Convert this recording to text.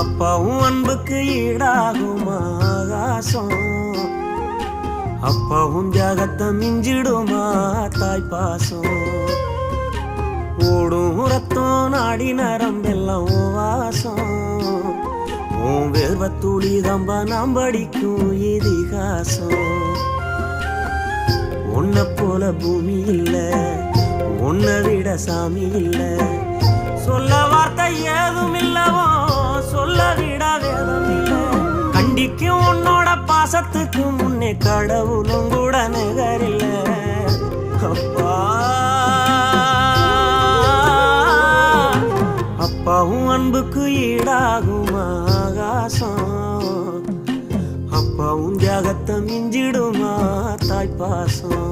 அப்பாவும் அன்புக்கு ஈடாகுமா ஆகாசம், அப்பாவும் தியாகத்தை மிஞ்சிடுமா தாய் பாசம். ஓடும் ரத்தம் நாடி நரம்பெல்லாம் வாசம், உன் வெல்வத்துளி தம்பா நாம் படிக்கும் இதிகாசம். உன்னை போல பூமி இல்ல, உன்னை விட சாமி இல்ல, சொல்ல வார்த்தை ஏதும் இல்லவோ சொல்ல விட வேதம் இல்ல. கண்டிக்கும் உன்னோட பாசத்துக்கு முன்னே கடவுளும் கூட நிகரில்ல. அப்பா அப்பாவும் அன்புக்கு ஈடாகுமா ஆகாசம், அப்பாவும் தியாகத்தை மிஞ்சிடுமா தாய் பாசம்.